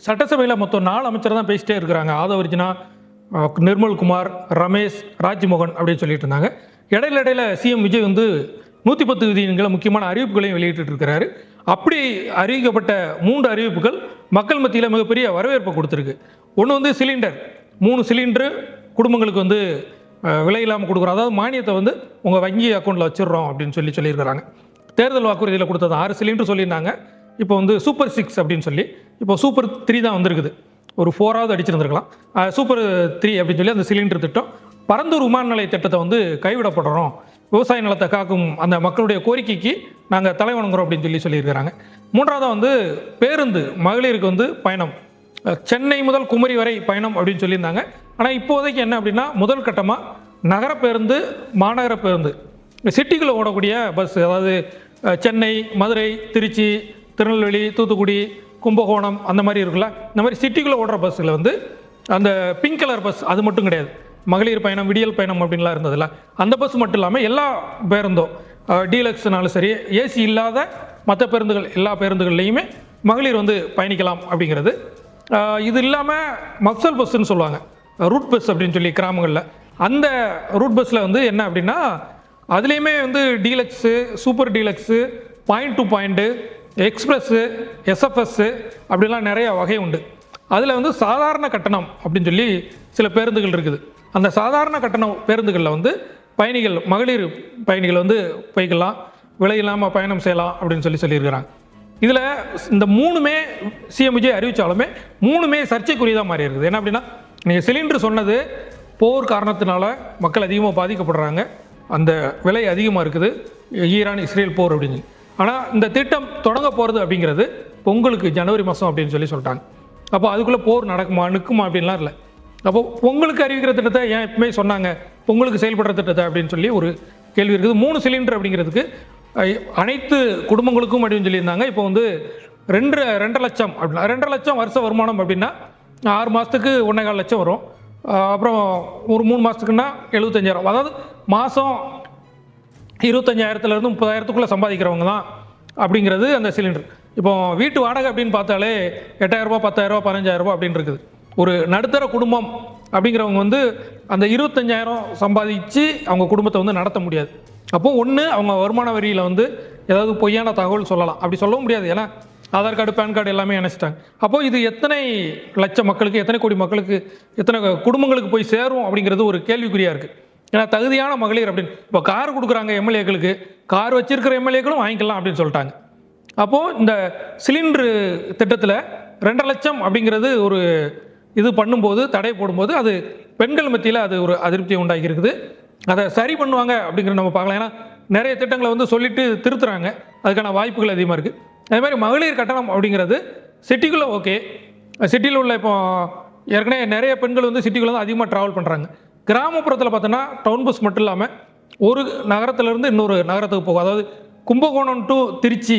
சட்டசபையில் மொத்தம் 4 அமைச்சர் தான் பேசிட்டே இருக்கிறாங்க. ஆதவர்ஜுனா, நிர்மல்குமார், ரமேஷ், ராஜ்மோகன் அப்படின்னு சொல்லிட்டு இருந்தாங்க. இடையில சிஎம் விஜய் வந்து 110 விதிகளை முக்கியமான அறிவிப்புகளையும் வெளியிட்டு இருக்கிறாரு. அப்படி அறிவிக்கப்பட்ட 3 அறிவிப்புகள் மக்கள் மத்தியில் மிகப்பெரிய வரவேற்பை கொடுத்துருக்கு. ஒன்று வந்து சிலிண்டர், 3 சிலிண்டரு குடும்பங்களுக்கு வந்து விலை இல்லாமல் கொடுக்குறோம். அதாவது மானியத்தை வந்து உங்கள் வங்கி அக்கௌண்ட்டில் வச்சிடுறோம் அப்படின்னு சொல்லியிருக்கிறாங்க. தேர்தல் வாக்குறுதியில் கொடுத்தது 6 சிலிண்டர் சொல்லியிருந்தாங்க. இப்போ வந்து சூப்பர் 6 அப்படின்னு சொல்லி இப்போ சூப்பர் 3 தான் வந்திருக்குது. ஒரு 4ஆவது அடிச்சிருந்துருக்கலாம். சூப்பர் 3 அப்படின்னு சொல்லி அந்த சிலிண்டர் திட்டம். பரந்தூர் விமான நிலைய திட்டத்தை வந்து கைவிடப்படுறோம், விவசாய நிலத்தை காக்கும் அந்த மக்களுடைய கோரிக்கைக்கு நாங்கள் தலைவணங்குறோம் அப்படின்னு சொல்லியிருக்கிறாங்க. 3ஆவதாக வந்து பேருந்து மகளிருக்கு வந்து பயணம், சென்னை முதல் குமரி வரை பயணம் அப்படின்னு சொல்லியிருந்தாங்க. ஆனால் இப்போதைக்கு என்ன அப்படின்னா, முதல் கட்டமாக நகர பேருந்து, மாநகர பேருந்து, சிட்டிக்குள்ளே ஓடக்கூடிய பஸ், அதாவது சென்னை, மதுரை, திருச்சி, திருநெல்வேலி, தூத்துக்குடி, கும்பகோணம் அந்த மாதிரி இருக்குல்ல, இந்த மாதிரி சிட்டிக்குள்ளே ஓடுற பஸ்ஸில் வந்து அந்த பிங்க் கலர் பஸ் அது மட்டும் கிடையாது. மகளிர் பயணம், விடியல் பயணம் அப்படின்லாம் இருந்ததில்ல, அந்த பஸ் மட்டும் இல்லாமல் எல்லா பேருந்தும், டீலக்ஸ்னாலும் சரி, ஏசி இல்லாத மற்ற பேருந்துகள், எல்லா பேருந்துகள்லையுமே மகளிர் வந்து பயணிக்கலாம் அப்படிங்கிறது. இது இல்லாமல் மப்சல் பஸ்ஸுன்னு சொல்லுவாங்க, ரூட் பஸ் அப்படின்னு சொல்லி கிராமங்களில், அந்த ரூட் பஸ்ஸில் வந்து என்ன அப்படின்னா, அதுலேயுமே வந்து deluxe, super deluxe, point to point, express, SFS அப்படிலாம் நிறைய வகை உண்டு. அதில் வந்து சாதாரண கட்டணம் அப்படின்னு சொல்லி சில பேருந்துகள் இருக்குது. அந்த சாதாரண கட்டண பேருந்துகளில் வந்து பயணிகள், மகளிர் பயணிகள் வந்து போய்க்கலாம், விலை இல்லாமல் பயணம் செய்யலாம் அப்படின்னு சொல்லியிருக்கிறாங்க. இதில் இந்த 3மே சிஎம் விஜய் அறிவித்தாலுமே 3மே சர்ச்சைக்குரியதாக மாறி இருக்குது. என்ன அப்படின்னா, நீங்கள் சிலிண்டர் சொன்னது போர் காரணத்தினால மக்கள் அதிகமாக பாதிக்கப்படுறாங்க, அந்த விலை அதிகமாக இருக்குது, ஈரான் இஸ்ரேல் போர் அப்படின்னு. ஆனால் இந்த திட்டம் தொடங்க போகிறது அப்படிங்கிறது பொங்கலுக்கு ஜனவரி மாதம் அப்படின்னு சொல்லிட்டாங்க. அப்போ அதுக்குள்ளே போர் நிற்குமா அப்படின்லாம் இல்லை. அப்போ பொங்கலுக்கு அறிவிக்கிற திட்டத்தை ஏன் எப்பவுமே சொன்னாங்க, பொங்கலுக்கு செயல்படுற திட்டத்தை அப்படின்னு சொல்லி ஒரு கேள்வி இருக்குது. 3 சிலிண்டர் அப்படிங்கிறதுக்கு அனைத்து குடும்பங்களுக்கும் அப்படின்னு சொல்லியிருந்தாங்க. இப்போ வந்து 2 லட்சம் அப்படின்னா, 2 லட்சம் வருஷ வருமானம் அப்படின்னா 6 மாதத்துக்கு 1.25 லட்சம் வரும். அப்புறம் ஒரு 3 மாதத்துக்குன்னா 75,000. அதாவது மாதம் 25,000 30,000க்குள்ளே சம்பாதிக்கிறவங்க தான் அப்படிங்கிறது அந்த சிலிண்டர். இப்போ வீட்டு வாடகை அப்படின்னு பார்த்தாலே 8,000 ரூபா, 10,000 ரூபா, 15,000 ரூபா அப்படின்னு இருக்குது. ஒரு நடுத்தர குடும்பம் அப்படிங்கிறவங்க வந்து அந்த 25,000 சம்பாதிச்சு அவங்க குடும்பத்தை வந்து நடத்த முடியாது. அப்போது ஒன்று அவங்க வருமான வரியில் வந்து ஏதாவது பொய்யான தகவல் சொல்லலாம், அப்படி சொல்லவும் முடியாது. ஏன்னா ஆதார் கார்டு, பேன் கார்டு எல்லாமே இணைச்சிட்டாங்க. அப்போது இது எத்தனை லட்சம் மக்களுக்கு, எத்தனை கோடி மக்களுக்கு, எத்தனை குடும்பங்களுக்கு போய் சேரும் அப்படிங்கிறது ஒரு கேள்விக்குறியாக இருக்குது. ஏன்னா தகுதியான மகளிர் அப்படின்னு இப்போ கார் கொடுக்குறாங்க எம்எல்ஏக்களுக்கு, கார் வச்சிருக்கிற எம்எல்ஏக்களும் வாங்கிக்கலாம் அப்படின்னு சொல்லிட்டாங்க. அப்போது இந்த சிலிண்டரு திட்டத்தில் 2 லட்சம் அப்படிங்கிறது ஒரு இது பண்ணும்போது, தடை போடும்போது அது பெண்கள் மத்தியில் அது ஒரு அதிருப்தியை உண்டாக்கி இருக்குது. அதை சரி பண்ணுவாங்க அப்படிங்கிறத நம்ம பார்க்கலாம். ஏன்னா நிறைய திட்டங்களை வந்து சொல்லிட்டு திருத்துறாங்க, அதுக்கான வாய்ப்புகள் அதிகமாக இருக்குது. அதே மாதிரி மகளிர் கட்டணம் அப்படிங்கிறது சிட்டிக்குள்ளே ஓகே, சிட்டியில் உள்ள இப்போ ஏற்கனவே நிறைய பெண்கள் வந்து சிட்டிக்குள்ளே தான் அதிகமாக ட்ராவல் பண்ணுறாங்க. கிராமப்புறத்தில் பார்த்தோன்னா டவுன் பஸ் மட்டும் இல்லாமல் ஒரு நகரத்துலேருந்து இன்னொரு நகரத்துக்கு போகும். அதாவது கும்பகோணம் டு திருச்சி,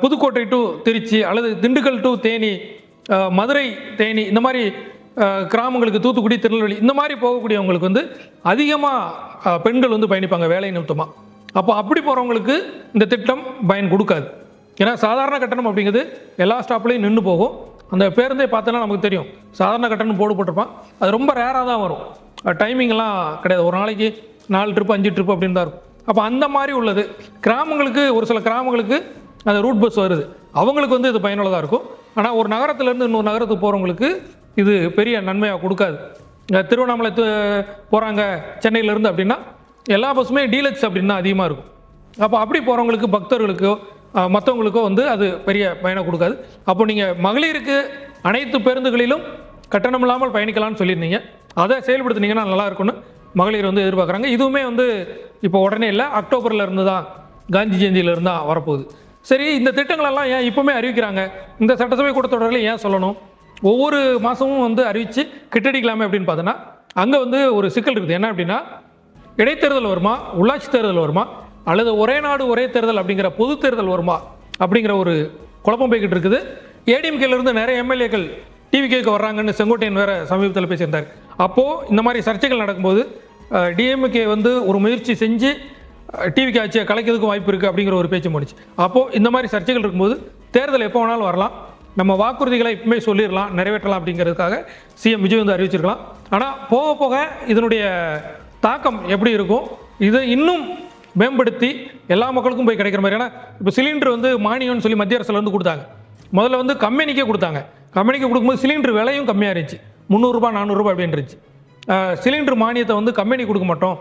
புதுக்கோட்டை டு திருச்சி, அல்லது திண்டுக்கல் டு தேனி, மதுரை தேனி, இந்த மாதிரி கிராமங்களுக்கு, தூத்துக்குடி, திருநெல்வேலி இந்த மாதிரி போகக்கூடியவங்களுக்கு வந்து அதிகமாக பெண்கள் வந்து பயணிப்பாங்க வேலை நிமித்தமாக. அப்போ அப்படி போகிறவங்களுக்கு இந்த திட்டம் பயன் கொடுக்காது. ஏன்னா சாதாரண கட்டணம் அப்படிங்கிறது எல்லா ஸ்டாப்லேயும் நின்று போகும். அந்த பேருந்தே பார்த்தோன்னா நமக்கு தெரியும், சாதாரண கட்டணம் போட்டுருப்பான், அது ரொம்ப ரேராக தான் வரும், டைமிங்லாம் கிடையாது. ஒரு நாளைக்கு 4 ட்ரிப்பு 5 ட்ரிப்பு அப்படின்னு தான் இருக்கும். அப்போ அந்த மாதிரி உள்ளது கிராமங்களுக்கு, ஒரு சில கிராமங்களுக்கு அந்த ரூட் பஸ் வருது, அவங்களுக்கு வந்து இது பயனுள்ளதாக இருக்கும். ஆனால் ஒரு நகரத்துலேருந்து இன்னொரு நகரத்துக்கு போகிறவங்களுக்கு இது பெரிய நன்மையாக கொடுக்காது. திருவண்ணாமலை போகிறாங்க சென்னையிலேருந்து அப்படின்னா எல்லா பஸ்ஸுமே டீலக்ஸ் அப்படின்னு தான் அதிகமாக இருக்கும். அப்போ அப்படி போகிறவங்களுக்கு, பக்தர்களுக்கோ மற்றவங்களுக்கோ வந்து அது பெரிய பயனை கொடுக்காது. அப்போ நீங்கள் மகளிருக்கு அனைத்து பேருந்துகளிலும் கட்டணம் இல்லாமல் பயணிக்கலாம்னு சொல்லியிருந்தீங்க, அதை செயல்படுத்தினீங்கன்னா நல்லா இருக்கும்னு மகளிர் வந்து எதிர்பார்க்குறாங்க. இதுவுமே வந்து இப்போ உடனே இல்லை, அக்டோபரில் இருந்து தான், காந்தி ஜெயந்தியிலிருந்து தான் வரப்போகுது. சரி, இந்த திட்டங்களெல்லாம் ஏன் இப்போவுமே அறிவிக்கிறாங்க, இந்த சட்டசபை கூட்டத்தொடரில் ஏன் சொல்லணும், ஒவ்வொரு மாதமும் வந்து அறிவித்து கிட்டடிக்கலாமே அப்படின்னு பார்த்தோன்னா அங்கே வந்து ஒரு சிக்கல் இருக்குது. என்ன அப்படின்னா, இடைத்தேர்தல் வருமா, உள்ளாட்சி தேர்தல் வருமா, அல்லது ஒரே நாடு ஒரே தேர்தல் அப்படிங்கிற பொது தேர்தல் வருமா அப்படிங்கிற ஒரு குழப்பம் போய்கிட்டு இருக்குது. ஏடிஎம்கேலேருந்து நிறைய எம்எல்ஏக்கள் டிவிகேக்கு வர்றாங்கன்னு செங்கோட்டையன் வேறு சமீபத்தில் பேசியிருந்தார். அப்போது இந்த மாதிரி சர்ச்சைகள் நடக்கும்போது டிஎம்கே வந்து ஒரு முயற்சி செஞ்சு டிவிக்கு ஆட்சியை கலைக்கிறதுக்கும் வாய்ப்பு இருக்குது அப்படிங்கிற ஒரு பேச்சு முடிச்சு. அப்போது இந்த மாதிரி சர்ச்சைகள் இருக்கும்போது தேர்தல் எப்போ வேணாலும் வரலாம். நம்ம வாக்குறுதிகளை இப்பவுமே சொல்லிடலாம், நிறைவேற்றலாம் அப்படிங்கிறதுக்காக சிஎம் விஜய் வந்து அறிவிச்சிருக்கலாம். ஆனால் போக போக இதனுடைய தாக்கம் எப்படி இருக்கும், இதை இன்னும் மேம்படுத்தி எல்லா மக்களுக்கும் போய் கிடைக்கிற மாதிரி. ஏன்னா இப்போ சிலிண்டர் வந்து மானியம்னு சொல்லி மத்திய அரசுல வந்து கொடுத்தாங்க. முதல்ல வந்து கம்பெனிக்கே கொடுத்தாங்க. கம்பெனிக்கு கொடுக்கும்போது சிலிண்டர் விலையும் கம்மியாக இருந்துச்சு, 300 ரூபாய் 400 ரூபாய் அப்படின்னு இருந்துச்சு. சிலிண்டர் மானியத்தை வந்து கம்பெனி கொடுக்க மாட்டோம்,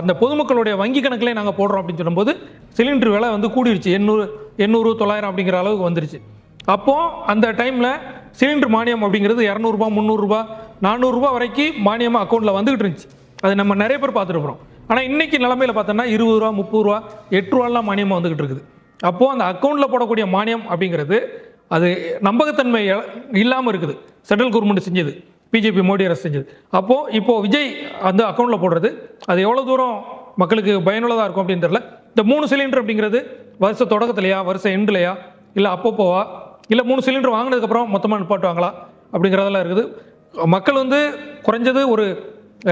அந்த பொதுமக்களுடைய வங்கி கணக்கிலே நாங்கள் போடுறோம் அப்படின்னு சொல்லும்போது சிலிண்டர் விலை வந்து கூடிருச்சு, 800 900 அப்படிங்கிற அளவுக்கு வந்துருச்சு. அப்போது அந்த டைமில் சிலிண்டர் மானியம் அப்படிங்கிறது 200 ரூபாய் 300 ரூபாய் 400 ரூபாய் வரைக்கும் மானியமாக அக்கௌண்ட்டில் வந்துகிட்டு இருந்துச்சு. அது நம்ம நிறைய பேர் பார்த்துருப்போம். ஆனால் இன்றைக்கி நிலமையில் பார்த்தோன்னா 20 ரூபா 30 ரூபா 8 ரூபாலாம் மானியமாக வந்துகிட்டு இருக்குது. அப்போது அந்த அக்கௌண்ட்டில் போடக்கூடிய மானியம் அப்படிங்கிறது அது நம்பகத்தன்மை இல்லாமல் இருக்குது. சென்ட்ரல் கவர்மெண்ட் செஞ்சது, பிஜேபி மோடி அரசு செஞ்சது. இப்போது விஜய் அந்த அக்கௌண்ட்டில் போடுறது அது எவ்வளோ தூரம் மக்களுக்கு பயனுள்ளதாக இருக்கும் அப்படின்னு தெரியல. இந்த 3 சிலிண்டர் அப்படிங்கிறது வருஷ தொடக்கத்துலையா, வருஷ எண்டுலையா, இல்லை அப்பப்போவா, இல்லை 3 சிலிண்டர் வாங்கினதுக்கப்புறம் மொத்தமாக நிப்பாட்டுவாங்களா அப்படிங்கிறதெல்லாம் இருக்குது. மக்கள் வந்து குறைஞ்சது ஒரு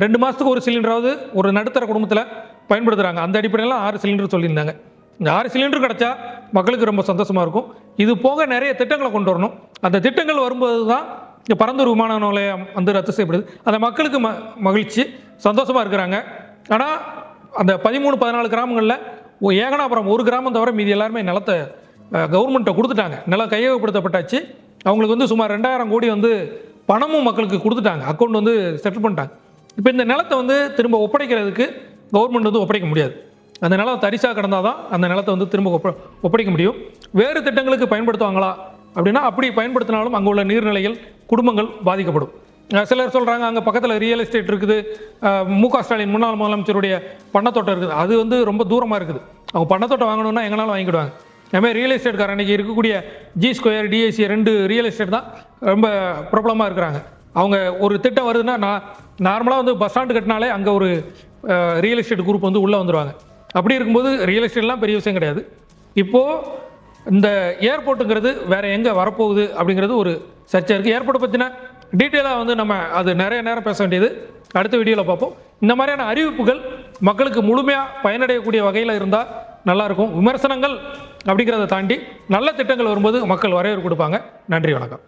2 மாதத்துக்கு ஒரு சிலிண்டராவது ஒரு நடுத்தர குடும்பத்தில் பயன்படுத்துகிறாங்க. அந்த அடிப்படையில் 6 சிலிண்டர் சொல்லியிருந்தாங்க. இந்த 6 சிலிண்டர் கிடச்சா மக்களுக்கு ரொம்ப சந்தோஷமாக இருக்கும். இது போக நிறைய திட்டங்களை கொண்டு வரணும். அந்த திட்டங்கள் வரும்போது தான் இந்த பரந்தூர் விமான நிலையம் வந்து ரத்து செய்யப்படுது. அந்த மக்களுக்கு மகிழ்ச்சி சந்தோஷமாக இருக்கிறாங்க. ஆனால் அந்த 13 14 கிராமங்களில் ஏகனாபுரம் ஒரு கிராமம் தவிர மீதி எல்லாருமே நிலத்தை கவர்மெண்ட்டை கொடுத்துட்டாங்க. நிலம் கையகப்படுத்தப்பட்டாச்சு. அவங்களுக்கு வந்து சுமார் 2000 கோடி வந்து பணமும் மக்களுக்கு கொடுத்துட்டாங்க, அக்கௌண்ட் வந்து செட்டில் பண்ணிட்டாங்க. இப்போ இந்த நிலத்தை வந்து திரும்ப ஒப்படைக்கிறதுக்கு கவர்மெண்ட் வந்து ஒப்படைக்க முடியாது. அந்த நிலம் தரிசாக கிடந்தால் தான் அந்த நிலத்தை வந்து திரும்ப ஒப்படைக்க முடியும். வேறு திட்டங்களுக்கு பயன்படுத்துவாங்களா அப்படின்னா அப்படி பயன்படுத்தினாலும் அங்கே உள்ள நீர்நிலைகள், குடும்பங்கள் பாதிக்கப்படும். சிலர் சொல்கிறாங்க அங்கே பக்கத்தில் ரியல் எஸ்டேட் இருக்குது, மு.க. ஸ்டாலின் முன்னாள் முதலமைச்சருடைய பண்ணத்தோட்டம் இருக்குது, அது வந்து ரொம்ப தூரமாக இருக்குது, அவங்க பண்ணத்தோட்டம் வாங்கணுன்னா எங்கனாலும் வாங்கிடுவாங்க. அதுமாதிரி ரியல் எஸ்டேட்காரன் அன்றைக்கி இருக்கக்கூடிய G2 DIC 2 ரியல் எஸ்டேட் தான் ரொம்ப பிரபலமாக இருக்கிறாங்க. அவங்க ஒரு திட்டம் வருதுன்னா நார்மலாக வந்து பஸ் ஸ்டாண்டு கட்டினாலே அங்கே ஒரு ரியல் எஸ்டேட் குரூப் வந்து உள்ளே வந்துடுவாங்க. அப்படி இருக்கும்போது ரியல் எஸ்டேட்லாம் பெரிய விஷயம் கிடையாது. இப்போது இந்த ஏர்போர்ட்டுங்கிறது வேறு எங்கே வரப்போகுது அப்படிங்கிறது ஒரு சர்ச்சை இருக்குது. ஏர்போர்ட்டை பற்றின டீட்டெயிலாக வந்து நம்ம அது நிறைய நேரம் பேச வேண்டியது, அடுத்த வீடியோவில் பார்ப்போம். இந்த மாதிரியான அறிவிப்புகள் மக்களுக்கு முழுமையாக பயனடையக்கூடிய வகையில் இருந்தால் நல்லாயிருக்கும். விமர்சனங்கள் அப்படிங்கிறத தாண்டி நல்ல திட்டங்கள் வரும்போது மக்கள் வரவேற்பு கொடுப்பாங்க. நன்றி, வணக்கம்.